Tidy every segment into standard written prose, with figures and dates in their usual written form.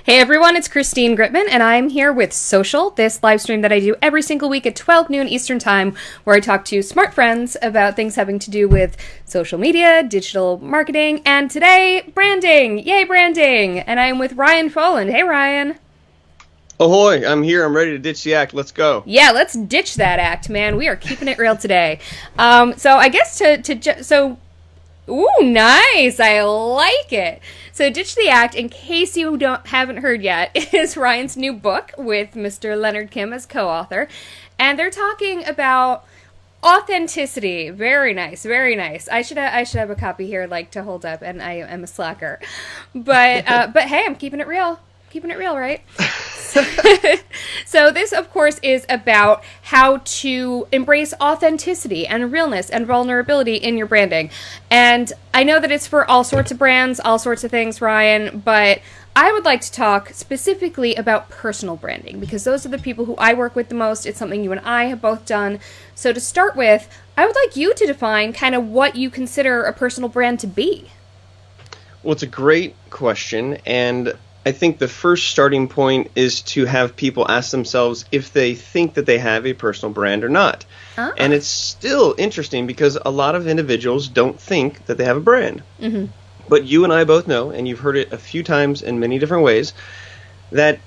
Hey everyone, it's Christine Gritman, and I'm here with Social, this live stream that I do every single week at 12 noon Eastern Time, where I talk to smart friends about things having to do with social media, digital marketing, and today, branding! Yay, branding! And I'm with Ryan Foland. Hey, Ryan. Ahoy, I'm here. I'm ready to ditch the act. Let's go. Yeah, let's ditch that act, man. We are keeping it real today. So I guess ooh, nice. I like it. So Ditch the Act, in case you haven't heard yet, is Ryan's new book with Mr. Leonard Kim as co-author. And they're talking about authenticity. Very nice, very nice. I should have a copy here to hold up, and I am a slacker. But hey, I'm keeping it real. Keeping it real, right? So this, of course, is about how to embrace authenticity and realness and vulnerability in your branding. And I know that it's for all sorts of brands, all sorts of things, Ryan, but I would like to talk specifically about personal branding, because those are the people who I work with the most. It's something you and I have both done. So to start with, I would like you to define kind of what you consider a personal brand to be. Well, it's a great question, and I think the first starting point is to have people ask themselves if they think that they have a personal brand or not. Oh. And it's still interesting because a lot of individuals don't think that they have a brand. Mm-hmm. But you and I both know, and you've heard it a few times in many different ways, that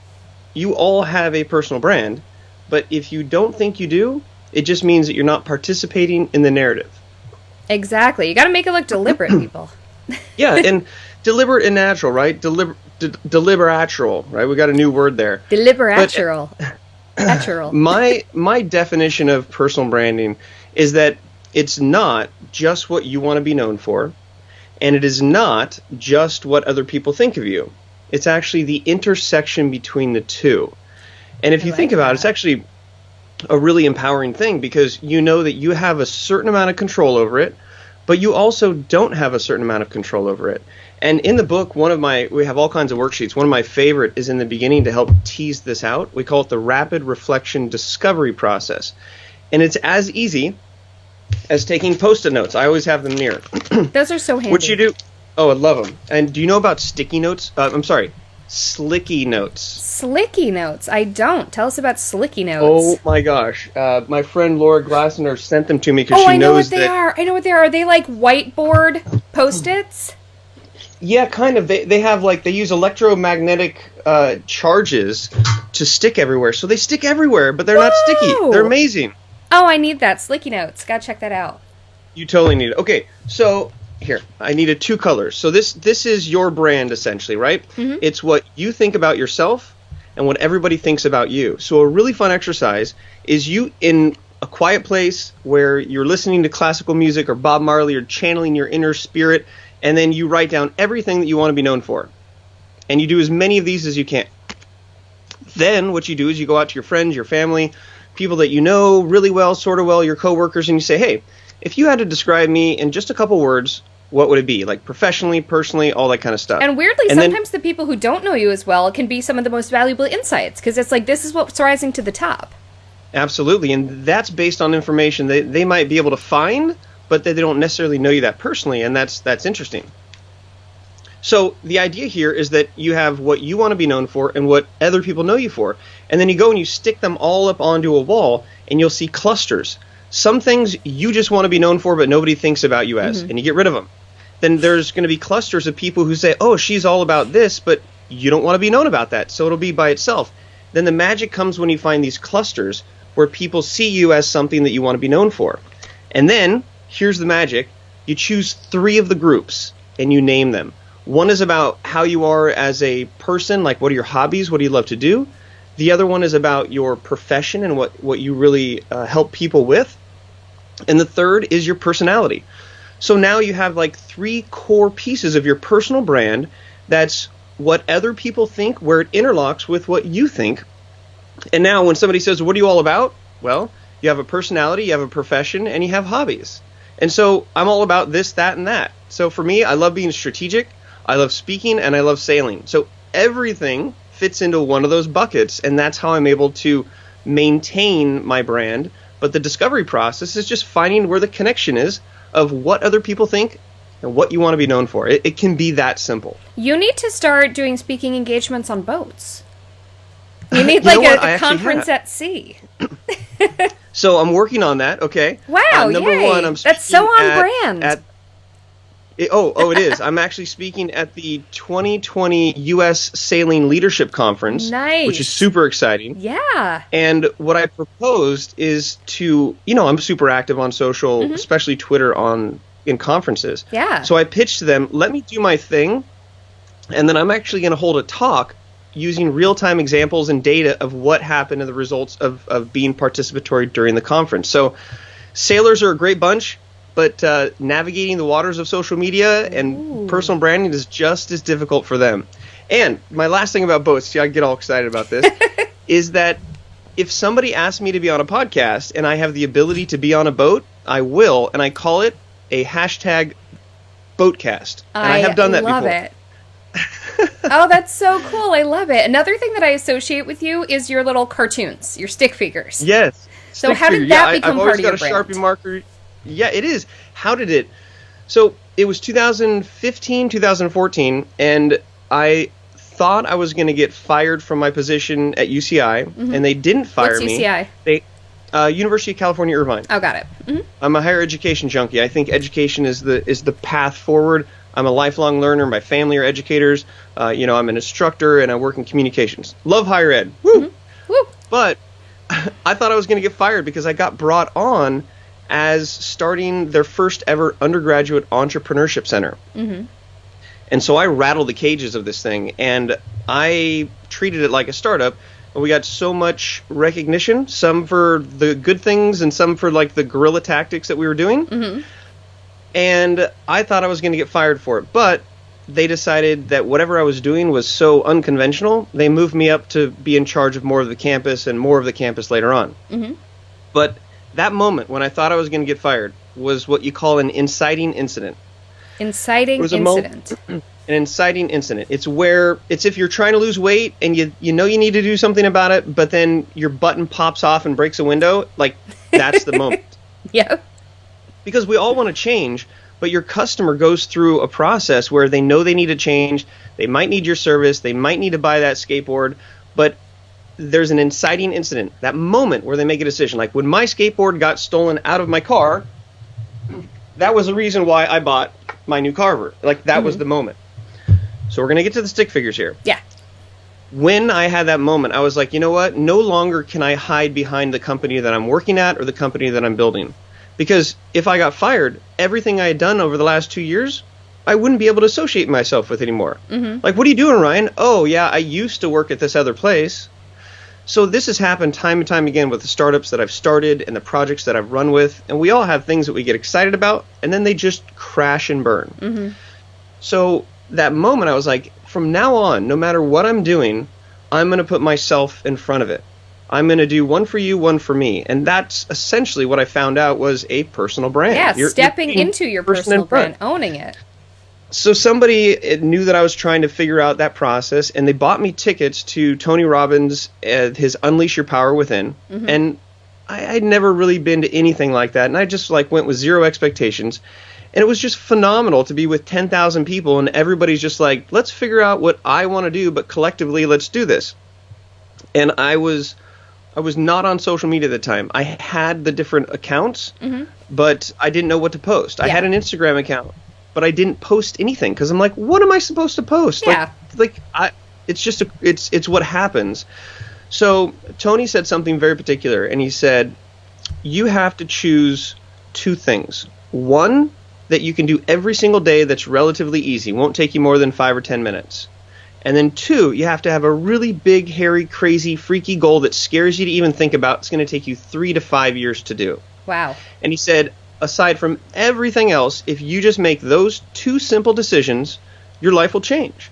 you all have a personal brand. But if you don't think you do, it just means that you're not participating in the narrative. Exactly. You got to make it look deliberate, people. Yeah, and deliberate and natural, right? Deliberatural, right? We got a new word there. Deliberatural. Natural. My definition of personal branding is that it's not just what you want to be known for, and it is not just what other people think of you. It's actually the intersection between the two. And if you think about it, it's actually a really empowering thing, because you know that you have a certain amount of control over it, but you also don't have a certain amount of control over it. And in the book, we have all kinds of worksheets. One of my favorite is in the beginning to help tease this out. We call it the rapid reflection discovery process. And it's as easy as taking Post-it notes. I always have them near. Those are so handy. What you do? Oh, I love them. And do you know about sticky notes? Slicky notes. Slicky notes? I don't. Tell us about slicky notes. Oh my gosh. My friend Laura Glassner sent them to me because she knows that... I know what they are. Are they like whiteboard Post-its? Yeah, kind of. They have they use electromagnetic charges to stick everywhere. So they stick everywhere, but they're not sticky. They're amazing. Oh, I need that. Slicky notes. Gotta check that out. You totally need it. Okay, so here, I needed 2 colors. So this is your brand, essentially, right? Mm-hmm. It's what you think about yourself and what everybody thinks about you. So a really fun exercise is you in a quiet place where you're listening to classical music or Bob Marley or channeling your inner spirit, and then you write down everything that you want to be known for. And you do as many of these as you can. Then what you do is you go out to your friends, your family, people that you know really well, sort of well, your coworkers, and you say, hey, if you had to describe me in just a couple words, what would it be? Like professionally, personally, all that kind of stuff. And weirdly, sometimes the people who don't know you as well can be some of the most valuable insights, because it's this is what's rising to the top. Absolutely, and that's based on information they might be able to find, but they don't necessarily know you that personally, and that's interesting. So the idea here is that you have what you want to be known for and what other people know you for, and then you go and you stick them all up onto a wall, and you'll see clusters. Some things you just want to be known for, but nobody thinks about you as, and you get rid of them. Then there's going to be clusters of people who say, oh, she's all about this, but you don't want to be known about that, so it'll be by itself. Then the magic comes when you find these clusters where people see you as something that you want to be known for. And then here's the magic. You choose 3 of the groups and you name them. One is about how you are as a person, like what are your hobbies, what do you love to do? The other one is about your profession and what you really help people with. And the third is your personality. So now you have 3 core pieces of your personal brand. That's what other people think, where it interlocks with what you think. And now when somebody says, what are you all about? Well, you have a personality, you have a profession, and you have hobbies. And so I'm all about this, that, and that. So for me, I love being strategic, I love speaking, and I love sailing. So everything fits into one of those buckets, and that's how I'm able to maintain my brand. But the discovery process is just finding where the connection is of what other people think and what you want to be known for. It can be that simple. You need to start doing speaking engagements on boats. You need like a conference at sea. So I'm working on that. Okay. Wow! Number yay. one, I'm speaking That's so on brand. It is. I'm actually speaking at the 2020 U.S. Sailing Leadership Conference, nice. Which is super exciting. Yeah. And what I proposed is to, I'm super active on social, especially Twitter in conferences. Yeah. So I pitched to them, let me do my thing, and then I'm actually going to hold a talk using real-time examples and data of what happened and the results of being participatory during the conference. So sailors are a great bunch. But navigating the waters of social media and personal branding is just as difficult for them. And my last thing about boats, see, I get all excited about this, is that if somebody asks me to be on a podcast and I have the ability to be on a boat, I will, and I call it a #boatcast. And I have done that before. I love it. Oh, that's so cool. I love it. Another thing that I associate with you is your little cartoons, your stick figures. Yes. So how did that become part of your brand? I've always got a Sharpie marker. Yeah, it is. How did it? So it was 2015, 2014, and I thought I was going to get fired from my position at UCI, and they didn't fire me. What's UCI? University of California, Irvine. Oh, got it. Mm-hmm. I'm a higher education junkie. I think education is the path forward. I'm a lifelong learner. My family are educators. I'm an instructor, and I work in communications. Love higher ed. Woo! Mm-hmm. Woo! But I thought I was going to get fired because I got brought on as starting their first ever undergraduate entrepreneurship center. Mm-hmm. And so I rattled the cages of this thing, and I treated it like a startup. And we got so much recognition, some for the good things and some for like the guerrilla tactics that we were doing. Mm-hmm. And I thought I was going to get fired for it, but they decided that whatever I was doing was so unconventional, they moved me up to be in charge of more of the campus and more of the campus later on. Mm-hmm. But that moment when I thought I was going to get fired was what you call an inciting incident. Inciting incident. An inciting incident. It's if you're trying to lose weight and you know you need to do something about it, but then your button pops off and breaks a window. Like, that's the moment. Yep. Because we all want to change, but your customer goes through a process where they know they need to change. They might need your service. They might need to buy that skateboard, but there's an inciting incident, that moment where they make a decision. Like when my skateboard got stolen out of my car, that was the reason why I bought my new Carver. Like that was the moment. So we're going to get to the stick figures here. Yeah. When I had that moment, I was like, you know what? No longer can I hide behind the company that I'm working at or the company that I'm building. Because if I got fired, everything I had done over the last 2 years, I wouldn't be able to associate myself with anymore. Mm-hmm. Like, what are you doing, Ryan? Oh, yeah, I used to work at this other place. So this has happened time and time again with the startups that I've started and the projects that I've run with. And we all have things that we get excited about, and then they just crash and burn. Mm-hmm. So that moment, I was like, from now on, no matter what I'm doing, I'm going to put myself in front of it. I'm going to do one for you, one for me. And that's essentially what I found out was a personal brand. Yeah, you're stepping into your personal brand, owning it. So somebody knew that I was trying to figure out that process, and they bought me tickets to Tony Robbins' his Unleash Your Power Within. Mm-hmm. And I'd never really been to anything like that, and I just went with zero expectations. And it was just phenomenal to be with 10,000 people, and everybody's just like, let's figure out what I want to do, but collectively, let's do this. And I was not on social media at the time. I had the different accounts, but I didn't know what to post. Yeah. I had an Instagram account, but I didn't post anything because I'm like, what am I supposed to post? Yeah. It's what happens. So Tony said something very particular, and he said, you have to choose two things. One that you can do every single day that's relatively easy, won't take you more than 5 or 10 minutes. And then two, you have to have a really big, hairy, crazy, freaky goal that scares you to even think about. It's going to take you 3 to 5 years to do. Wow. And he said, aside from everything else, if you just make those two simple decisions, your life will change.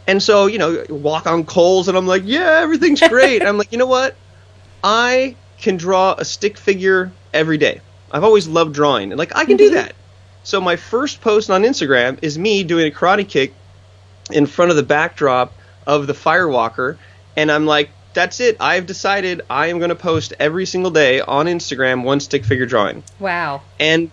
And so, walk on coals, and I'm like, yeah, everything's great. I'm like, you know what? I can draw a stick figure every day. I've always loved drawing, and I can do that. So my first post on Instagram is me doing a karate kick in front of the backdrop of the Firewalker, and I'm like, that's it. I've decided I am going to post every single day on Instagram one stick figure drawing. Wow. And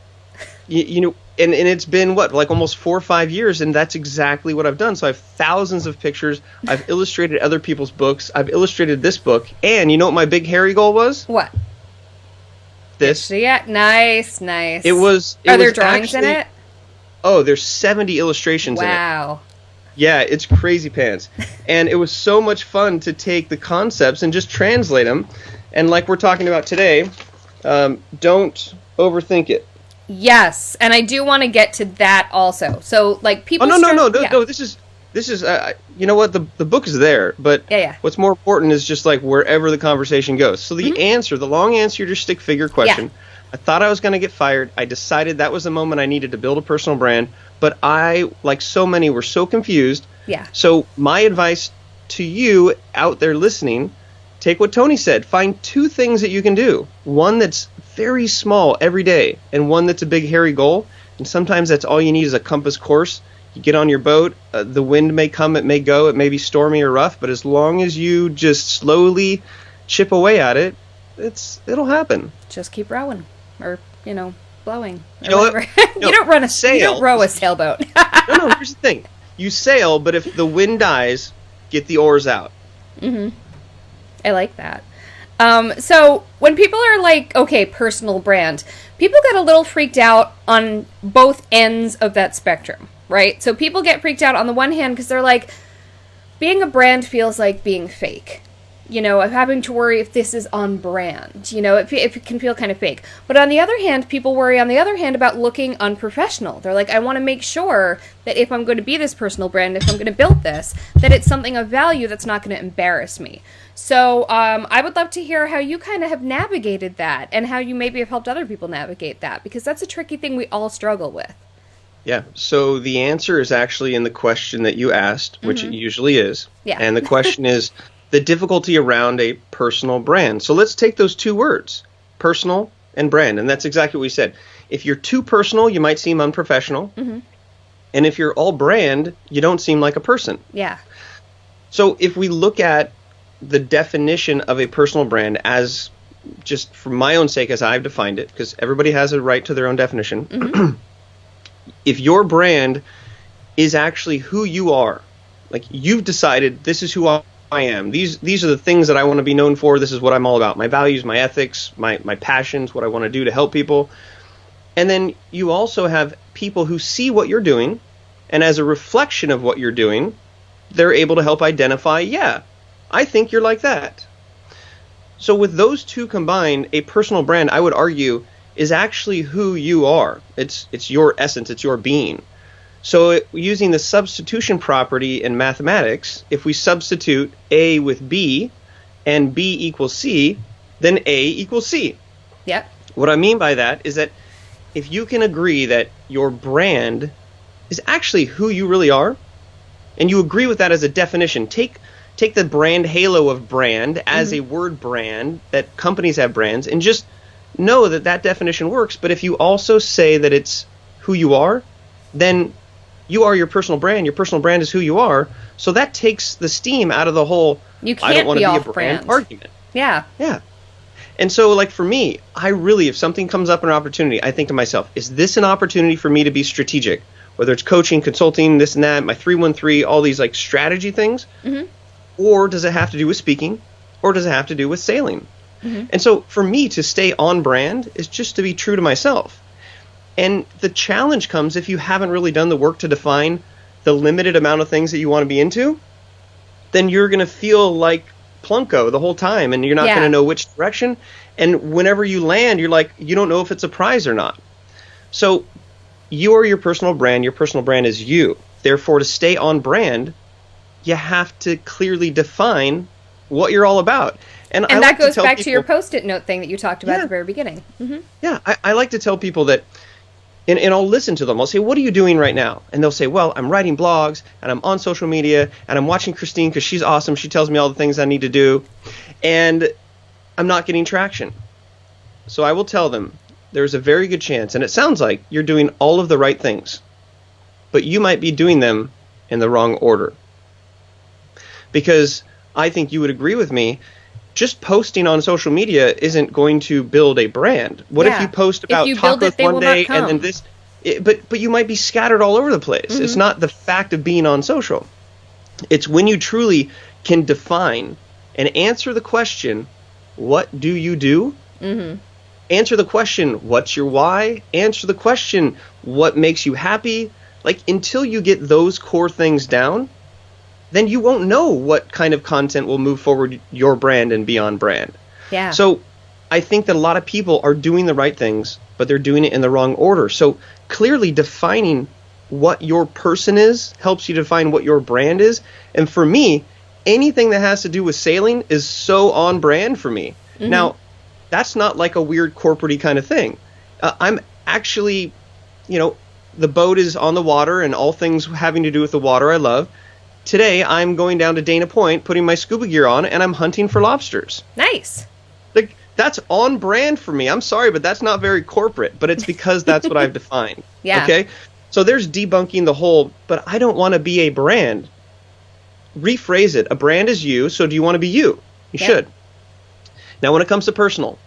and it's been like almost 4 or 5 years, and that's exactly what I've done. So I have thousands of pictures. I've illustrated other people's books. I've illustrated this book, and you know what my big hairy goal was? What? This. Yeah, nice. It was. Are there drawings in it? Oh, there's 70 illustrations in it. Wow. Yeah, it's crazy pants. And it was so much fun to take the concepts and just translate them. And like we're talking about today, don't overthink it. Yes, and I do want to get to that also. So, like, people... Oh, no, this is you know what, the book is there, but what's more important is just, like, wherever the conversation goes. So the long answer to your stick figure question, I thought I was going to get fired. I decided that was the moment I needed to build a personal brand, but I, like so many, were so confused. Yeah. So my advice to you out there listening, take what Tony said. Find 2 things that you can do. One that's very small every day, and one that's a big hairy goal. And sometimes that's all you need is a compass course. You get on your boat, the wind may come, it may go, it may be stormy or rough, but as long as you just slowly chip away at it, it'll happen. Just keep rowing, or blowing. You know what? No, you don't row a sailboat. No, here's the thing. You sail, but if the wind dies, get the oars out. Mm-hmm. I like that. So when people are like, okay, personal brand, people get a little freaked out on both ends of that spectrum, right? So people get freaked out on the one hand because they're like, being a brand feels like being fake. Of having to worry if this is on brand. It can feel kind of fake. But on the other hand, people worry on the other hand about looking unprofessional. They're like, I want to make sure that if I'm going to be this personal brand, if I'm going to build this, that it's something of value that's not going to embarrass me. So I would love to hear how you kind of have navigated that and how you maybe have helped other people navigate that, because that's a tricky thing we all struggle with. Yeah, so the answer is actually in the question that you asked, which it usually is. Yeah. And the question is the difficulty around a personal brand. So let's take those 2 words, personal and brand, and that's exactly what we said. If you're too personal, you might seem unprofessional. Mm-hmm. And if you're all brand, you don't seem like a person. Yeah. So if we look at the definition of a personal brand as, just for my own sake, as I've defined it, because everybody has a right to their own definition. Mm-hmm. If your brand is actually who you are, like you've decided this is who I am. These are the things that I want to be known for. This is what I'm all about. My values, my ethics, my passions, what I want to do to help people. And then you also have people who see what you're doing, and as a reflection of what you're doing, they're able to help identify, I think you're like that. So with those 2 combined, a personal brand, I would argue, is actually who you are. It's your essence, it's your being. So using the substitution property in mathematics, if we substitute A with B and B equals C, then A equals C. Yep. What I mean by that is that if you can agree that your brand is actually who you really are, and you agree with that as a definition, take the brand halo of brand as a word brand, that companies have brands, and just know that definition works. But if you also say that it's who you are, then you are your personal brand. Your personal brand is who you are. So that takes the steam out of the whole you can't I don't want to be a brand argument. Yeah. Yeah. And so, like, for me, I really, if something comes up, an opportunity, I think to myself, is this an opportunity for me to be strategic? Whether it's coaching, consulting, this and that, my 313, all these, like, strategy things. Mm-hmm. Or does it have to do with speaking? Or does it have to do with sailing? Mm-hmm. And so, for me, to stay on brand is just to be true to myself. And the challenge comes if you haven't really done the work to define the limited amount of things that you want to be into, then you're going to feel like Plunko the whole time, and you're not going to know which direction. And whenever you land, you're like, you don't know if it's a prize or not. So you are your personal brand. Your personal brand is you. Therefore, to stay on brand, you have to clearly define what you're all about. And that like goes back to your Post-it note thing that you talked about at the very beginning. Mm-hmm. Yeah, I like to tell people that, and I'll listen to them. I'll say, what are you doing right now? And they'll say, well, I'm writing blogs, and I'm on social media, and I'm watching Christine because she's awesome. She tells me all the things I need to do, and I'm not getting traction. So I will tell them, there's a very good chance, and it sounds like you're doing all of the right things, but you might be doing them in the wrong order. Because I think you would agree with me, just posting on social media isn't going to build a brand. What if you post about tacos one day and then this? But you might be scattered all over the place. Mm-hmm. It's not the fact of being on social. It's when you truly can define and answer the question, what do you do? Mm-hmm. Answer the question, what's your why? Answer the question, what makes you happy? Like, until you get those core things down, then you won't know what kind of content will move forward your brand and beyond brand. Yeah. So I think that a lot of people are doing the right things, but they're doing it in the wrong order. So clearly defining what your person is helps you define what your brand is. And for me, anything that has to do with sailing is so on brand for me. Mm-hmm. Now, that's not like a weird corporate-y kind of thing. I'm actually, the boat is on the water and all things having to do with the water I love. Today, I'm going down to Dana Point, putting my scuba gear on, and I'm hunting for lobsters. Nice. Like, that's on brand for me. I'm sorry, but that's not very corporate, but it's because that's what I've defined. Yeah. Okay? So there's debunking the whole, but I don't want to be a brand. Rephrase it. A brand is you, so do you want to be you? You should. Now, when it comes to personal,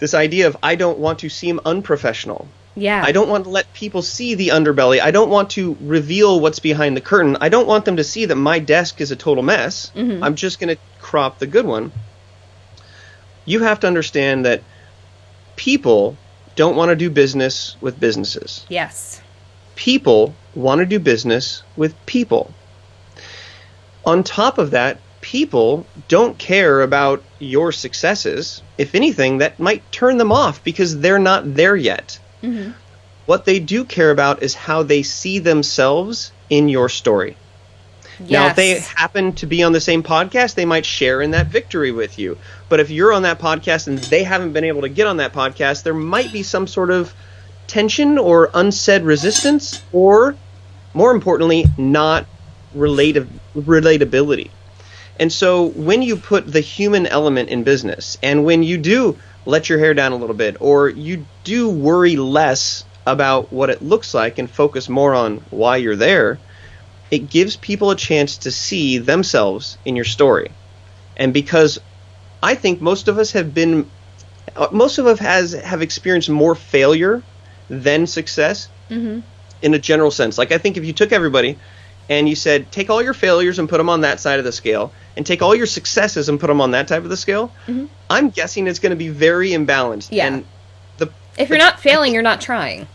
this idea of I don't want to seem unprofessional. Yeah. I don't want to let people see the underbelly. I don't want to reveal what's behind the curtain. I don't want them to see that my desk is a total mess. Mm-hmm. I'm just going to crop the good one. You have to understand that people don't want to do business with businesses. Yes. People want to do business with people. On top of that, people don't care about your successes. If anything, that might turn them off because they're not there yet. Mm-hmm. What they do care about is how they see themselves in your story. Yes. Now, if they happen to be on the same podcast, they might share in that victory with you. But if you're on that podcast and they haven't been able to get on that podcast, there might be some sort of tension or unsaid resistance, or more importantly, not relatability. And so when you put the human element in business, and when you do let your hair down a little bit, or you do worry less about what it looks like and focus more on why you're there, it gives people a chance to see themselves in your story. And because I think most of us have experienced more failure than success, mm-hmm. in a general sense. Like, I think if you took everybody and you said, take all your failures and put them on that side of the scale, and take all your successes and put them on that type of the scale, mm-hmm. I'm guessing it's going to be very imbalanced. Yeah. And if you're not failing, you're not trying.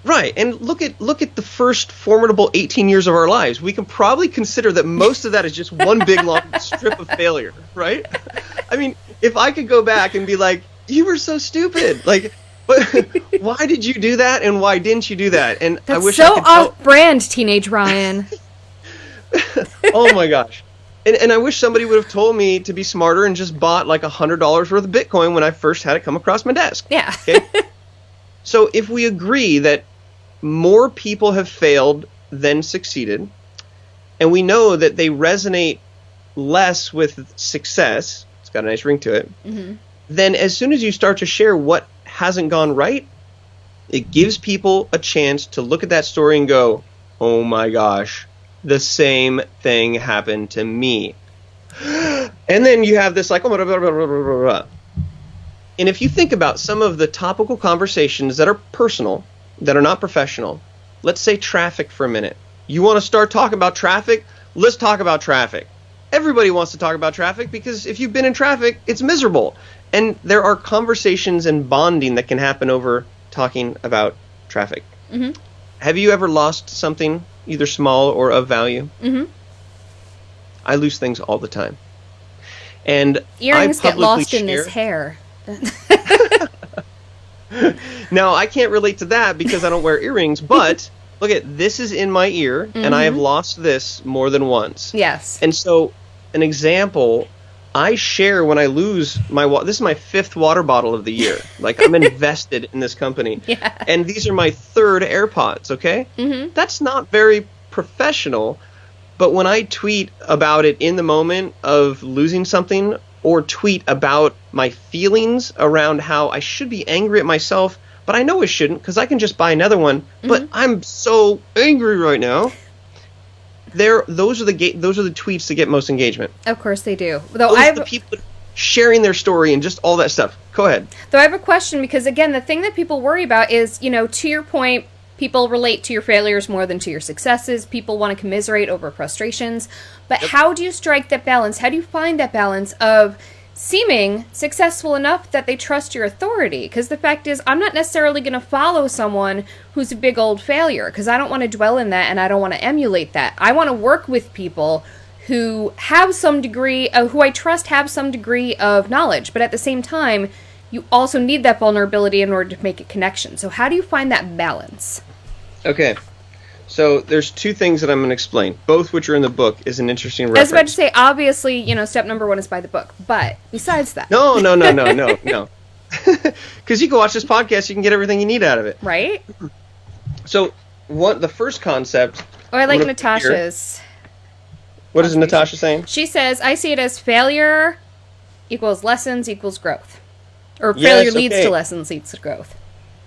Right. And look at the first formidable 18 years of our lives. We can probably consider that most of that is just one big long strip of failure, right? I mean, if I could go back and be like, you were so stupid. Like, why did you do that, and why didn't you do that? And that's I wish so I could off-brand, teenage Ryan. Oh my gosh. And I wish somebody would have told me to be smarter and just bought like $100 worth of Bitcoin when I first had it come across my desk. Yeah. Okay? So if we agree that more people have failed than succeeded, and we know that they resonate less with success, it's got a nice ring to it, mm-hmm. then as soon as you start to share what hasn't gone right, it gives people a chance to look at that story and go, oh my gosh, the same thing happened to me. And then you have this like, oh, blah, blah, blah, blah, blah, blah. And if you think about some of the topical conversations that are personal, that are not professional, let's say traffic for a minute. You want to start talking about traffic? Let's talk about traffic. Everybody wants to talk about traffic because if you've been in traffic, it's miserable. And there are conversations and bonding that can happen over talking about traffic. Mm-hmm. Have you ever lost something, either small or of value? Mm-hmm. I lose things all the time. And earrings get lost in this hair. Now, I can't relate to that because I don't wear earrings, but look at this is in my ear, mm-hmm. and I have lost this more than once. Yes. And so, an example, I share when I lose this is my 5th water bottle of the year. Like, I'm invested in this company. Yeah. And these are my 3rd AirPods, okay? Mm-hmm. That's not very professional, but when I tweet about it in the moment of losing something, or tweet about my feelings around how I should be angry at myself, but I know I shouldn't because I can just buy another one, mm-hmm. but I'm so angry right now. Those are the tweets that get most engagement. Of course they do. Those are the people sharing their story and just all that stuff. Go ahead. Though I have a question, because again, the thing that people worry about is, to your point, People relate to your failures more than to your successes. People want to commiserate over frustrations. But how do you strike that balance? How do you find that balance of seeming successful enough that they trust your authority? Because the fact is, I'm not necessarily going to follow someone who's a big old failure, because I don't want to dwell in that and I don't want to emulate that. I want to work with people who have some degree, who I trust have some degree of knowledge, but at the same time, you also need that vulnerability in order to make a connection. So how do you find that balance? Okay. So there's two things that I'm going to explain, both which are in the book is an interesting reference. I was about to say, obviously, step number 1 is by the book. But besides that. No. Because you can watch this podcast, you can get everything you need out of it. Right? So the first concept... Oh, I like Natasha's... What is Natasha saying? She says, I see it as failure equals lessons equals growth. Or failure leads to lessons leads to growth.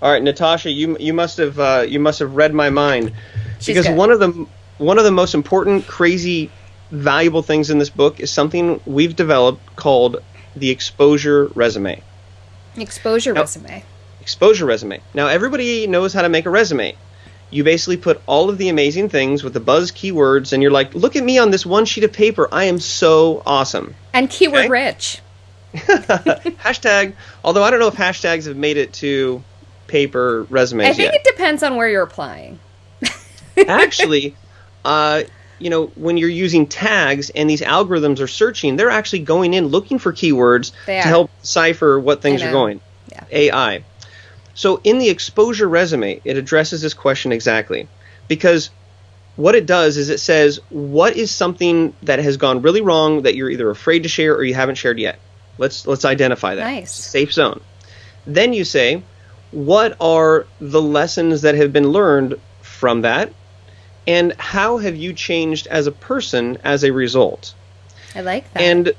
All right, Natasha, you must have read my mind. She's because good. one of the most important, crazy, valuable things in this book is something we've developed called the exposure resume. Exposure resume. Exposure resume. Now, everybody knows how to make a resume. You basically put all of the amazing things with the buzz keywords, and you're like, look at me on this one sheet of paper. I am so awesome. And keyword rich. Hashtag, although I don't know if hashtags have made it to paper resumes yet. I think it depends on where you're applying. Actually, when you're using tags and these algorithms are searching, they're actually going in looking for keywords to help decipher what things are going. Yeah. AI. So in the exposure resume, it addresses this question exactly. Because what it does is it says, what is something that has gone really wrong that you're either afraid to share or you haven't shared yet? Let's identify that. Nice. Safe zone. Then you say, what are the lessons that have been learned from that? And how have you changed as a person as a result? I like that. And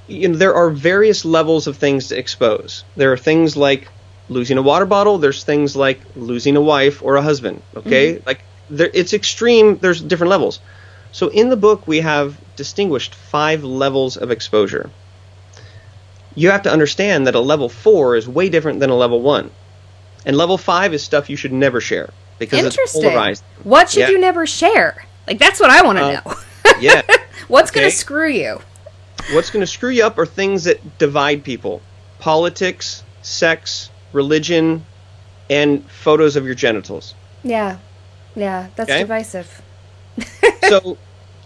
there are various levels of things to expose. There are things like losing a water bottle. There's things like losing a wife or a husband. Okay? Mm-hmm. It's extreme. There's different levels. So in the book, we have distinguished 5 levels of exposure. You have to understand that a level 4 is way different than a level 1. And level 5 is stuff you should never share because it's polarized. What should you never share? That's what I want to know. Yeah. What's going to screw you? What's going to screw you up are things that divide people. Politics, sex, religion, and photos of your genitals. Yeah. Yeah, that's divisive. So...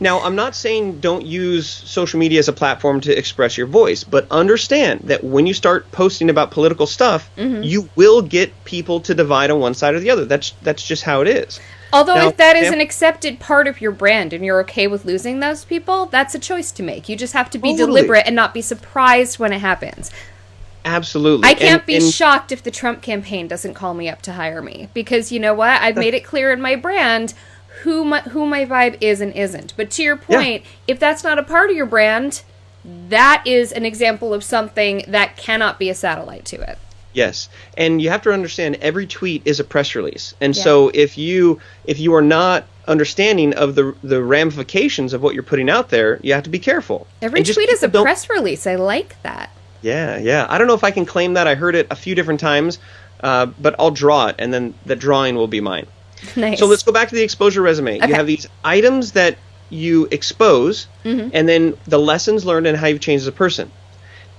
Now, I'm not saying don't use social media as a platform to express your voice, but understand that when you start posting about political stuff, mm-hmm. you will get people to divide on one side or the other. That's just how it is. Although if that is an accepted part of your brand and you're okay with losing those people, that's a choice to make. You just have to be deliberate and not be surprised when it happens. Absolutely. I can't be shocked if the Trump campaign doesn't call me up to hire me, because you know what? I've made it clear in my brand who my vibe is and isn't. But to your point, if that's not a part of your brand, that is an example of something that cannot be a satellite to it. Yes. And you have to understand every tweet is a press release. And so if you are not understanding of the ramifications of what you're putting out there, you have to be careful. Every tweet is a press release. I like that. Yeah. I don't know if I can claim that. I heard it a few different times, but I'll draw it, and then the drawing will be mine. Nice. So let's go back to the exposure resume. Okay. You have these items that you expose, mm-hmm. and then the lessons learned and how you've changed as a person.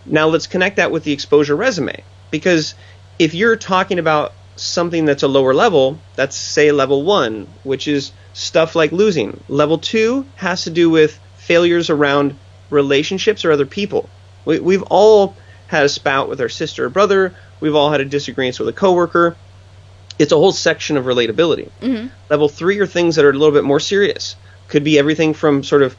Now let's connect that with the exposure resume. Because if you're talking about something that's a lower level, that's, say, level 1, which is stuff like losing. Level 2 has to do with failures around relationships or other people. We've all had a spout with our sister or brother. We've all had a disagreement with a coworker. It's a whole section of relatability. Mm-hmm. Level 3 are things that are a little bit more serious. Could be everything from sort of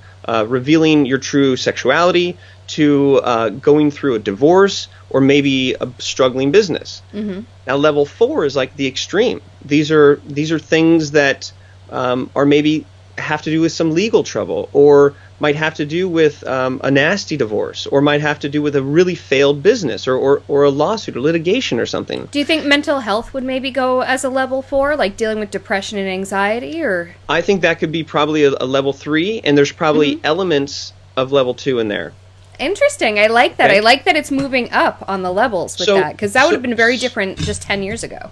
revealing your true sexuality to going through a divorce or maybe a struggling business. Mm-hmm. Now, level 4 is like the extreme. These are things that are maybe have to do with some legal trouble, or might have to do with a nasty divorce, or might have to do with a really failed business, or a lawsuit or litigation or something. Do you think mental health would maybe go as a level 4, like dealing with depression and anxiety? Or I think that could be probably a level 3, and there's probably mm-hmm. elements of level 2 in there. Interesting. I like that. Okay. I like that it's moving up on the levels with that, because that would have been very different just 10 years ago.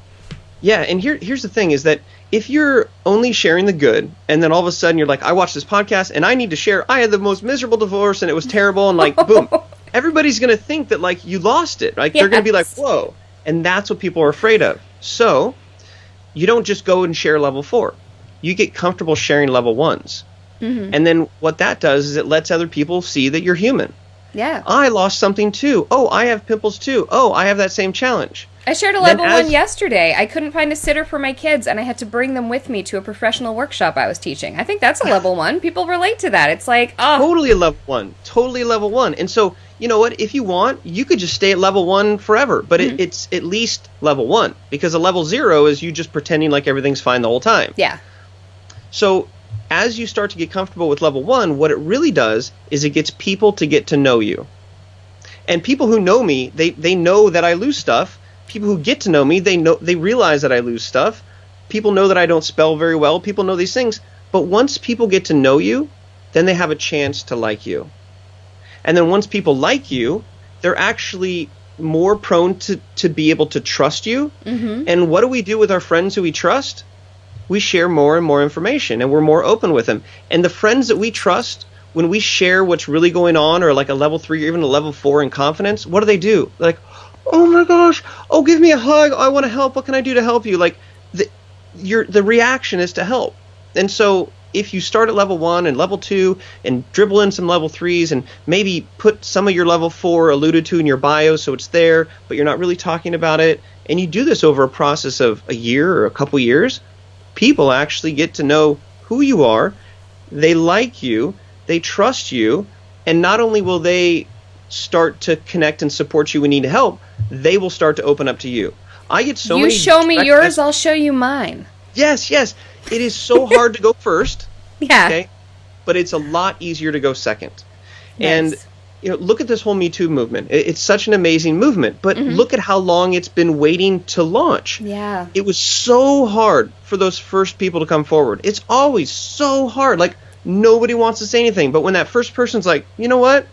Yeah, and here's the thing is that if you're only sharing the good, and then all of a sudden you're like, I watched this podcast and I need to share, I had the most miserable divorce and it was terrible, and like, boom, everybody's going to think that like you lost it. Like, they're going to be like, whoa. And that's what people are afraid of. So you don't just go and share level 4. You get comfortable sharing level 1s. Mm-hmm. And then what that does is it lets other people see that you're human. Yeah. I lost something too. Oh, I have pimples too. Oh, I have that same challenge. I shared a level 1 yesterday. I couldn't find a sitter for my kids, and I had to bring them with me to a professional workshop I was teaching. I think that's a level 1. People relate to that. It's like, oh. Totally a level 1. Totally level 1. And so, you know what? If you want, you could just stay at level 1 forever. But mm-hmm. It's at least level 1. Because a level 0 is you just pretending like everything's fine the whole time. Yeah. So as you start to get comfortable with level 1, what it really does is it gets people to get to know you. And people who know me, they know that I lose stuff. People who get to know me, they realize that I lose stuff. People know that I don't spell very well. People know these things. But once people get to know you, then they have a chance to like you. And then once people like you, they're actually more prone to be able to trust you. Mm-hmm. And what do we do with our friends who we trust? We share more and more information, and we're more open with them. And the friends that we trust, when we share what's really going on, or like a level 3 or even a level 4 in confidence, what do? They're like, oh my gosh, oh, give me a hug, I want to help, what can I do to help you? Like, the reaction is to help. And so if you start at level 1 and level 2 and dribble in some level 3s and maybe put some of your level 4 alluded to in your bio so it's there, but you're not really talking about it, and you do this over a process of a year or a couple years, people actually get to know who you are, they like you, they trust you, and not only will they start to connect and support you when you need help, they will start to open up to you. I get so many... You show me yours, I'll show you mine. Yes. It is so hard to go first. Yeah. Okay? But it's a lot easier to go second. Yes. And look at this whole Me Too movement. It's such an amazing movement, but mm-hmm. look at how long it's been waiting to launch. Yeah. It was so hard for those first people to come forward. It's always so hard. Like, nobody wants to say anything, but when that first person's like, you know what?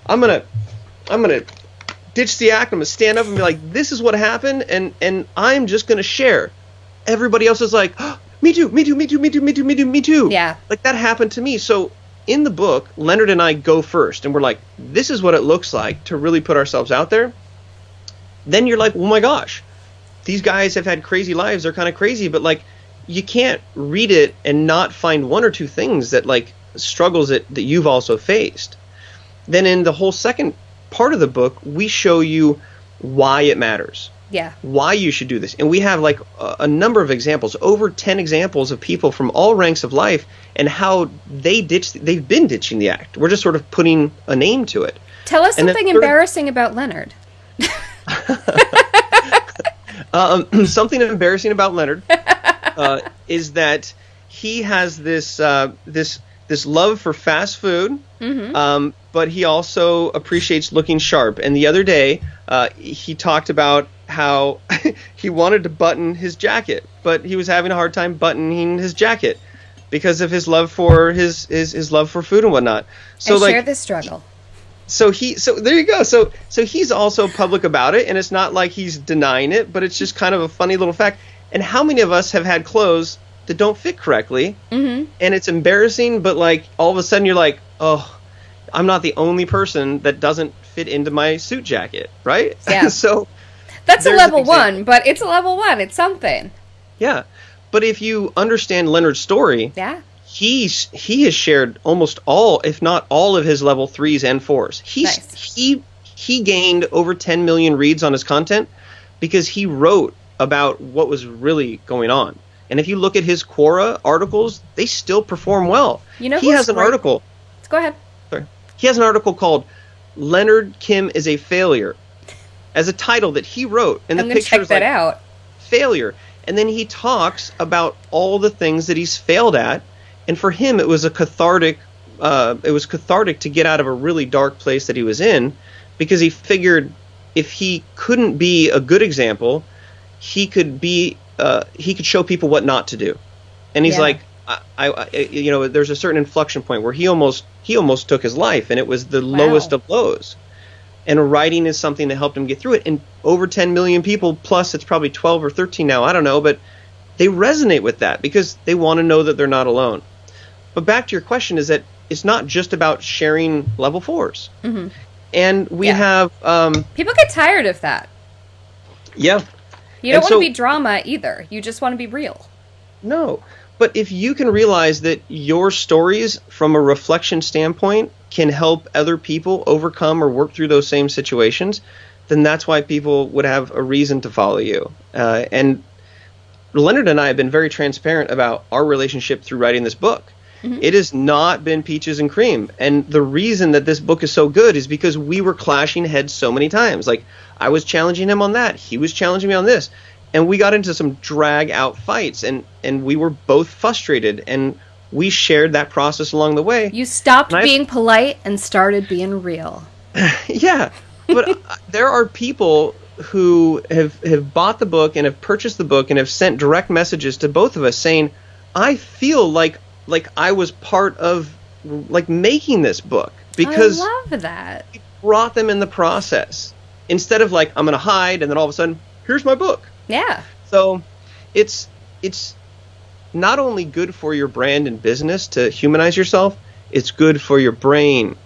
I'm gonna ditch the act. I'm gonna stand up and be like, this is what happened, and I'm just gonna share. Everybody else is like, oh, me too. Yeah. Like, that happened to me. So in the book, Leonard and I go first, and we're like, this is what it looks like to really put ourselves out there. Then you're like, oh my gosh, these guys have had crazy lives. They're kind of crazy, but like, you can't read it and not find one or two things that like struggles that you've also faced. Then in the whole second part of the book, we show you why it matters. Yeah. Why you should do this. And we have like a number of examples, over 10 examples of people from all ranks of life and how they've been ditching the act. We're just sort of putting a name to it. Tell us something embarrassing about Leonard. Something embarrassing about Leonard is that he has this love for fast food, mm-hmm. But he also appreciates looking sharp. And the other day, he talked about how he wanted to button his jacket, but he was having a hard time buttoning his jacket because of his love for his love for food and whatnot. So I share this struggle. So there you go. So he's also public about it, and it's not like he's denying it, but it's just kind of a funny little fact. And how many of us have had clothes that don't fit correctly, mm-hmm. and it's embarrassing, but like all of a sudden you're like, oh, I'm not the only person that doesn't fit into my suit jacket, right? Yeah. So that's a level 1, but it's a level 1. It's something. Yeah. But if you understand Leonard's story, yeah, he has shared almost all, if not all, of his level 3s and 4s. Nice. He gained over 10 million reads on his content because he wrote about what was really going on. And if you look at his Quora articles, they still perform well. You know, he has an article. Go ahead. Sorry. He has an article called "Leonard Kim is a Failure" as a title that he wrote, and the picture is like out. Failure. And then he talks about all the things that he's failed at, and for him, it was a cathartic. It was cathartic to get out of a really dark place that he was in, because he figured if he couldn't be a good example, he could show people what not to do. And he's like, there's a certain inflection point where he almost took his life, and it was the lowest of lows. and writing is something that helped him get through it. And over 10 million people, plus it's probably 12 or 13 now, I don't know, but they resonate with that because they want to know that they're not alone. But back to your question is that it's not just about sharing level 4s. Mm-hmm. And we have... people get tired of that. Yeah. You don't want to be drama either. You just want to be real. No. But if you can realize that your stories from a reflection standpoint can help other people overcome or work through those same situations, then that's why people would have a reason to follow you. And Leonard and I have been very transparent about our relationship through writing this book. Mm-hmm. It has not been peaches and cream. And the reason that this book is so good is because we were clashing heads so many times. Like, I was challenging him on that. He was challenging me on this. And we got into some drag-out fights, and we were both frustrated, and we shared that process along the way. You stopped being polite and started being real. Yeah, but there are people who have bought the book and have purchased the book and have sent direct messages to both of us saying, I feel like I was part of like making this book because I love that. It brought them in the process instead of like, I'm going to hide and then all of a sudden, here's my book. Yeah. So it's not only good for your brand and business to humanize yourself, it's good for your brain.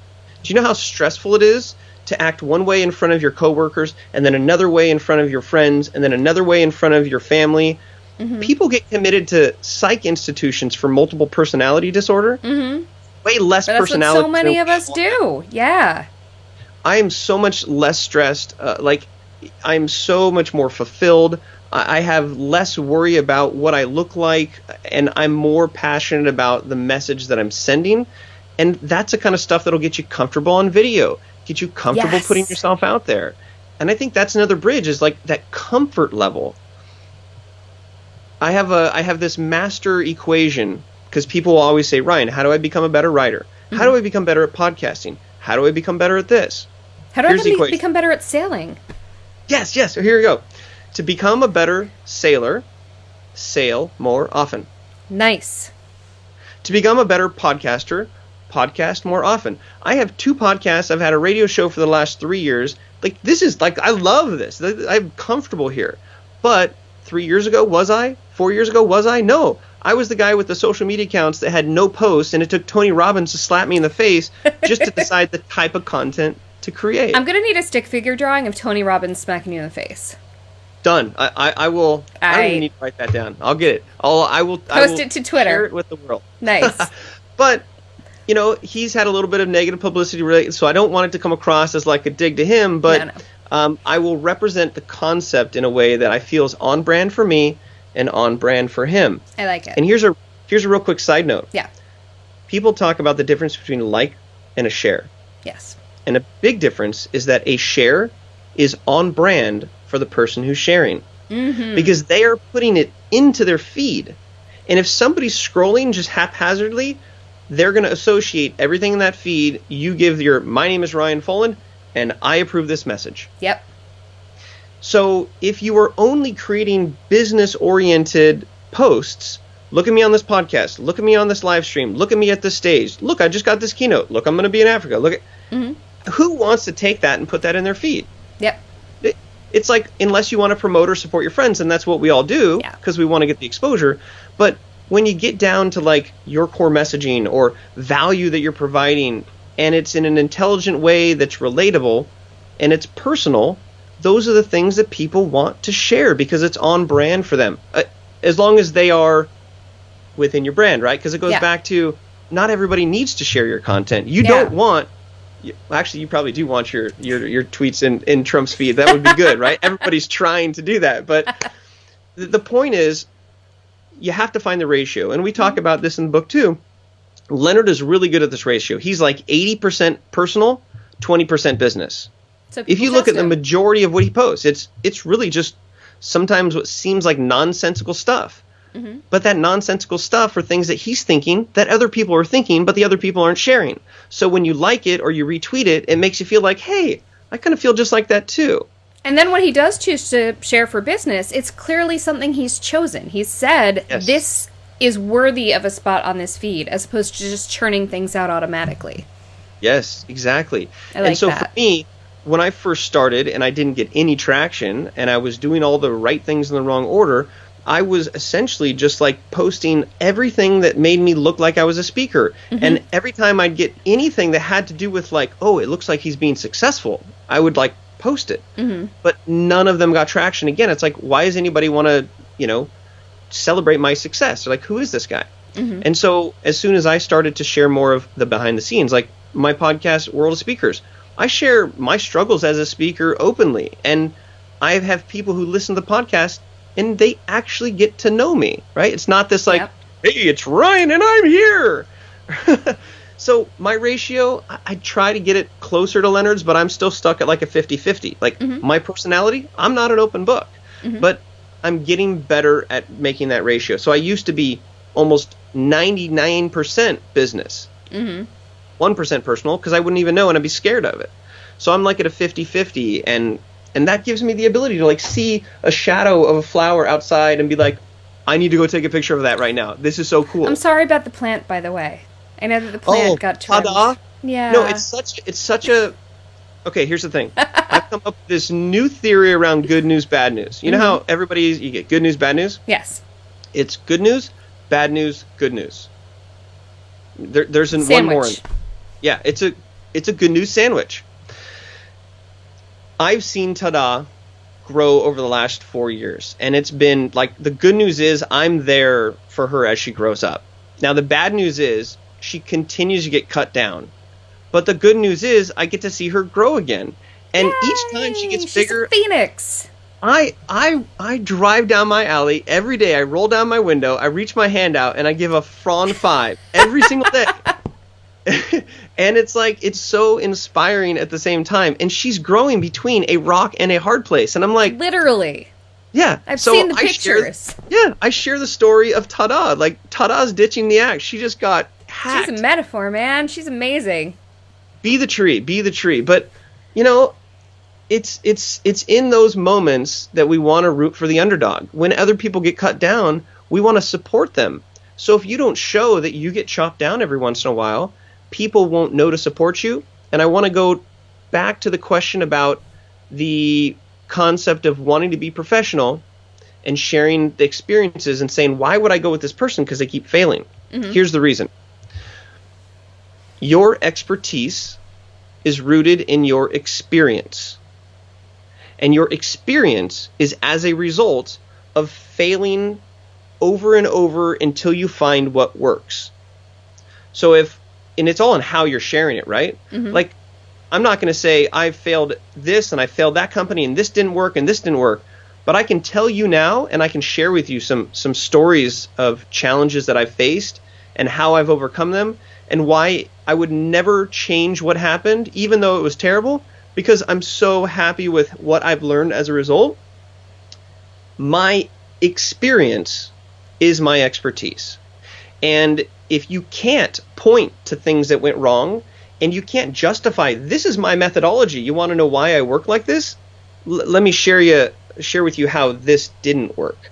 Do you know how stressful it is to act one way in front of your coworkers and then another way in front of your friends and then another way in front of your family? Mm-hmm. People get committed to psych institutions for multiple personality disorder. Mm-hmm. Way less but that's personality. What so many of us do. Yeah. I am so much less stressed. I'm so much more fulfilled. I have less worry about what I look like, and I'm more passionate about the message that I'm sending. And that's the kind of stuff that'll get you comfortable on video, get you comfortable putting yourself out there. And I think that's another bridge, is like that comfort level. I have this master equation, because people will always say, Ryan, how do I become a better writer? Mm-hmm. How do I become better at podcasting? How do I become better at this? How do I become better at sailing? Yes. Here we go. To become a better sailor, sail more often. Nice. To become a better podcaster, podcast more often. I have 2 podcasts. I've had a radio show for the last 3 years. Like, this is like, I love this. I'm comfortable here. But 3 years ago, was I? 4 years ago, was I? No. I was the guy with the social media accounts that had no posts, and it took Tony Robbins to slap me in the face just to decide the type of content to create. I'm going to need a stick figure drawing of Tony Robbins smacking you in the face. Done. I will. I don't even need to write that down. I'll get it. I will post it to Twitter. Share it with the world. Nice. But, he's had a little bit of negative publicity related, so I don't want it to come across as like a dig to him, but no. I will represent the concept in a way that I feel is on brand for me and on brand for him. I like it. And here's a real quick side note. Yeah. People talk about the difference between a like and a share. Yes. And a big difference is that a share is on brand for the person who's sharing. Mm-hmm. Because they are putting it into their feed. And if somebody's scrolling just haphazardly, they're going to associate everything in that feed. You give my name is Ryan Foland, and I approve this message. Yep. So if you are only creating business-oriented posts, look at me on this podcast, look at me on this live stream, look at me at this stage, look, I just got this keynote, look, I'm going to be in Africa, look at... Mm-hmm. Who wants to take that and put that in their feed? Yep. It's like, unless you want to promote or support your friends, and that's what we all do, because we want to get the exposure. But when you get down to like your core messaging or value that you're providing, and it's in an intelligent way that's relatable and it's personal, those are the things that people want to share because it's on brand for them, as long as they are within your brand, right? Because it goes back to, not everybody needs to share your content. You don't want... Actually, you probably do want your tweets in Trump's feed. That would be good, right? Everybody's trying to do that. But the point is, you have to find the ratio. And we talk about this in the book, too. Leonard is really good at this ratio. He's like 80% personal, 20% business. So if you look at the majority of what he posts, it's really just sometimes what seems like nonsensical stuff. Mm-hmm. But that nonsensical stuff are things that he's thinking that other people are thinking, but the other people aren't sharing. So when you like it or you retweet it, it makes you feel like, hey, I kind of feel just like that too. And then when he does choose to share for business, it's clearly something he's chosen. He's said, this is worthy of a spot on this feed, as opposed to just churning things out automatically. Yes, exactly. I like and so that. For me, when I first started and I didn't get any traction and I was doing all the right things in the wrong order, I was essentially just like posting everything that made me look like I was a speaker. Mm-hmm. And every time I'd get anything that had to do with like, oh, it looks like he's being successful, I would like post it. Mm-hmm. But none of them got traction. Again, it's like, why does anybody want to, celebrate my success? They're like, who is this guy? Mm-hmm. And so as soon as I started to share more of the behind the scenes, like my podcast, World of Speakers, I share my struggles as a speaker openly. And I have people who listen to the podcast and they actually get to know me, right? It's not this like, hey, it's Ryan and I'm here. So my ratio, I try to get it closer to Leonard's, but I'm still stuck at like a 50-50. Like my personality, I'm not an open book, but I'm getting better at making that ratio. So I used to be almost 99% business, 1% personal, because I wouldn't even know and I'd be scared of it. So I'm like at a 50-50, and that gives me the ability to like see a shadow of a flower outside and be like, I need to go take a picture of that right now. This is so cool. I'm sorry about the plant, by the way. I know that the plant got trimmed. Ta-da. Yeah. No, it's such a. Okay, here's the thing. I've come up with this new theory around good news, bad news. You know how you get good news, bad news? Yes. It's good news, bad news, good news. There's sandwich. One more. Yeah, it's a good news sandwich. I've seen Ta-da grow over the last 4 years, and it's been like, the good news is I'm there for her as she grows up. Now the bad news is she continues to get cut down, but the good news is I get to see her grow again, and Yay! Each time she gets bigger, she's a phoenix. I drive down my alley every day. I roll down my window, I reach my hand out, and I give a Fron 5 every single day. And it's like, it's so inspiring at the same time. And she's growing between a rock and a hard place. And I'm like, literally. Yeah. I've seen the pictures. I share the story of Ta-da. Like, Ta-da's ditching the act. She just got hacked. She's a metaphor, man. She's amazing. Be the tree. But, it's in those moments that we want to root for the underdog. When other people get cut down, we want to support them. So if you don't show that you get chopped down every once in a while, people won't know to support you. And I want to go back to the question about the concept of wanting to be professional and sharing the experiences and saying, why would I go with this person because they keep failing? Here's the reason. Your expertise is rooted in your experience. And your experience is as a result of failing over and over until you find what works. So and it's all in how you're sharing it, right? Like, I'm not going to say I failed this and I failed that company and this didn't work and this didn't work, but I can tell you now and I can share with you some stories of challenges that I've faced and how I've overcome them and why I would never change what happened, even though it was terrible, because I'm so happy with what I've learned as a result. My experience is my expertise. And if you can't point to things that went wrong and you can't justify, this is my methodology, you want to know why I work like this? Let me share with you how this didn't work.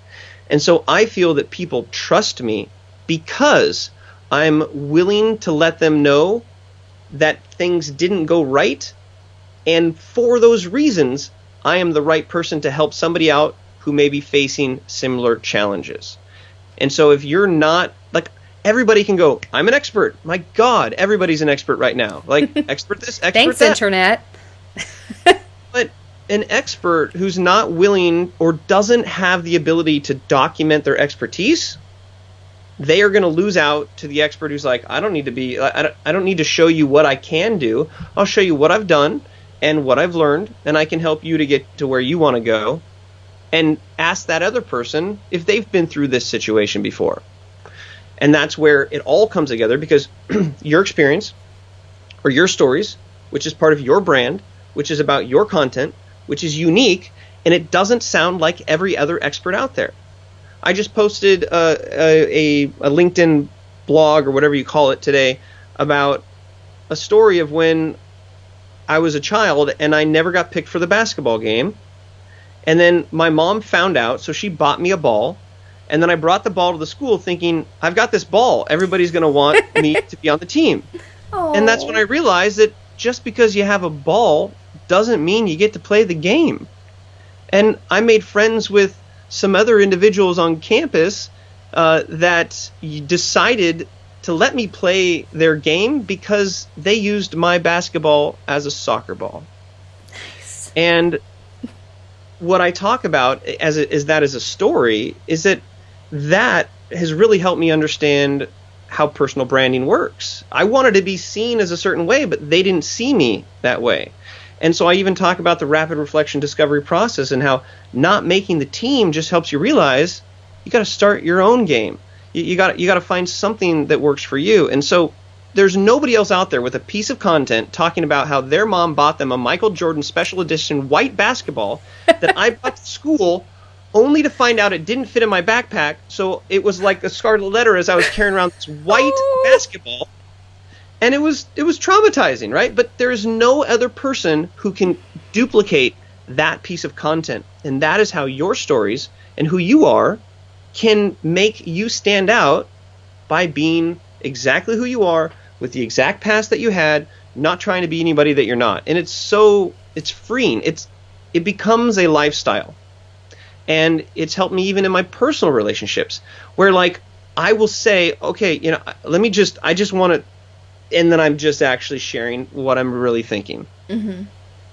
And so I feel that people trust me because I'm willing to let them know that things didn't go right. And for those reasons, I am the right person to help somebody out who may be facing similar challenges. And so if you're not, like, everybody can go, I'm an expert. My God, everybody's an expert right now. Like, expert this, expert Thanks, that. Internet. But an expert who's not willing or doesn't have the ability to document their expertise, they are going to lose out to the expert who's like, I don't need to show you what I can do. I'll show you what I've done and what I've learned, and I can help you to get to where you want to go. And ask that other person if they've been through this situation before. And that's where it all comes together, because your experience or your stories, which is part of your brand, which is about your content, which is unique, and it doesn't sound like every other expert out there. I just posted a LinkedIn blog or whatever you call it today about a story of when I was a child and I never got picked for the basketball game. And then my mom found out, so she bought me a ball. And then I brought the ball to the school thinking, I've got this ball. Everybody's going to want me to be on the team. Aww. And that's when I realized that just because you have a ball doesn't mean you get to play the game. And I made friends with some other individuals on campus that decided to let me play their game because they used my basketball as a soccer ball. Nice. And what I talk about as a story is that has really helped me understand how personal branding works. I wanted to be seen as a certain way, but they didn't see me that way. And so I even talk about the rapid reflection discovery process and how not making the team just helps you realize you got to start your own game. You got to find something that works for you. And so there's nobody else out there with a piece of content talking about how their mom bought them a Michael Jordan special edition white basketball that I brought to school only to find out it didn't fit in my backpack. So it was like a scarlet letter as I was carrying around this white basketball. And it was traumatizing, right? But there is no other person who can duplicate that piece of content. And that is how your stories and who you are can make you stand out by being exactly who you are with the exact past that you had, not trying to be anybody that you're not. And it's freeing. It becomes a lifestyle. And it's helped me even in my personal relationships where like I will say, okay, I just want to, and then I'm just actually sharing what I'm really thinking. Mm-hmm.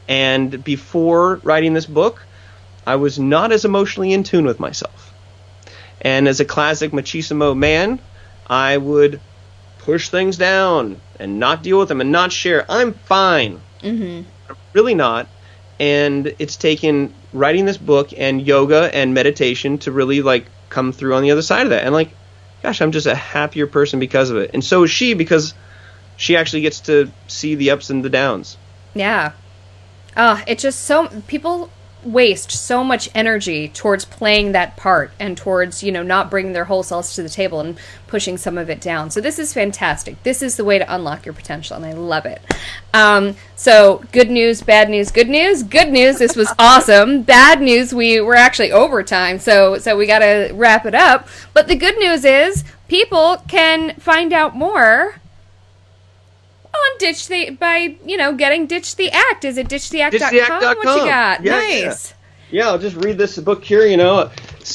And before writing this book, I was not as emotionally in tune with myself. And as a classic machismo man, I would push things down and not deal with them and not share. I'm fine. Mm-hmm. I'm really not. And it's taken writing this book and yoga and meditation to really like come through on the other side of that. And like, gosh, I'm just a happier person because of it. And so is she, because she actually gets to see the ups and the downs. Yeah. It's just people waste so much energy towards playing that part and towards, not bringing their whole selves to the table and pushing some of it down. So this is fantastic. This is the way to unlock your potential, and I love it. So good news, bad news, good news. Good news, this was awesome. Bad news, we were actually overtime, so we got to wrap it up. But the good news is people can find out more on getting Ditch the Act. Is it ditchtheact.com? What you got? Yeah, nice. Yeah, I'll just read this book here,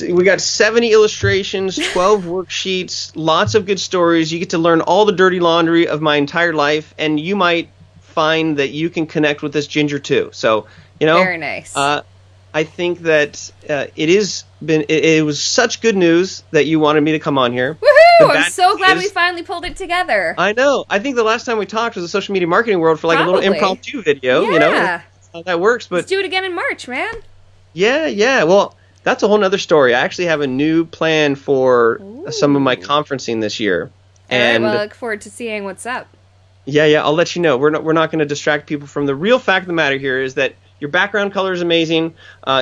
We got 70 illustrations, 12 worksheets, lots of good stories. You get to learn all the dirty laundry of my entire life, and you might find that you can connect with this ginger too. So, very nice. I think that it was such good news that you wanted me to come on here. Woohoo! I'm so glad we finally pulled it together. I know. I think the last time we talked was the social media marketing world for like a little impromptu video. Yeah. That's how that works. But let's do it again in March, man. Yeah. Well, that's a whole nother story. I actually have a new plan for some of my conferencing this year. And I look forward to seeing what's up. Yeah. I'll let you know. We're not going to distract people from the real fact of the matter here is that your background color is amazing.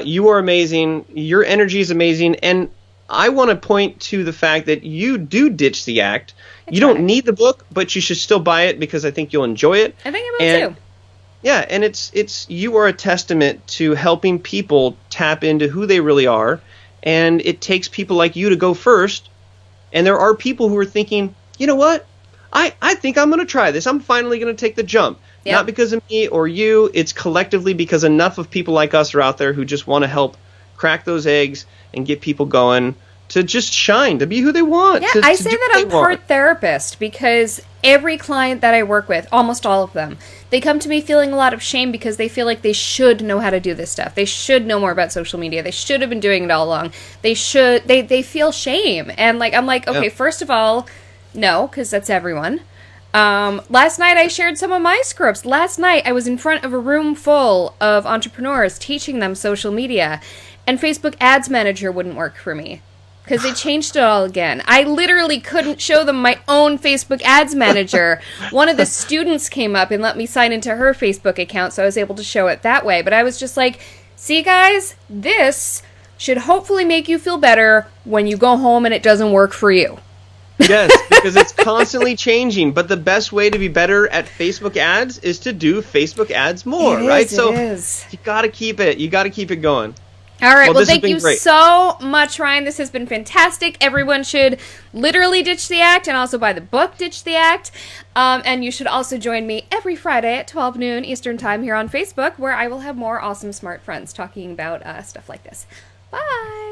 You are amazing. Your energy is amazing. And I want to point to the fact that you do ditch the act. You don't need the book, but you should still buy it because I think you'll enjoy it. I think I will too. Yeah, and it's you are a testament to helping people tap into who they really are, and it takes people like you to go first. And there are people who are thinking, you know what? I think I'm going to try this. I'm finally going to take the jump. Yep. Not because of me or you. It's collectively because enough of people like us are out there who just want to help crack those eggs and get people going to just shine, to be who they want. Yeah, I say that I'm part therapist because every client that I work with, almost all of them, they come to me feeling a lot of shame because they feel like they should know how to do this stuff. They should know more about social media. They should have been doing it all along. They feel shame. And I'm like, okay, First of all, no, because that's everyone. Last night I shared some of my scripts. Last night I was in front of a room full of entrepreneurs teaching them social media, and Facebook Ads Manager wouldn't work for me because they changed it all again. I literally couldn't show them my own Facebook Ads Manager. One of the students came up and let me sign into her Facebook account, so I was able to show it that way. But I was just like, see guys, this should hopefully make you feel better when you go home and it doesn't work for you. Yes, because it's constantly changing. But the best way to be better at Facebook ads is to do Facebook ads more, right? So you got to keep it. You got to keep it going. All right. Well, this has thank been you great. so much, Ryan. This has been fantastic. Everyone should literally ditch the act and also buy the book, Ditch the Act. And you should also join me every Friday at 12 noon Eastern Time here on Facebook, where I will have more awesome smart friends talking about stuff like this. Bye.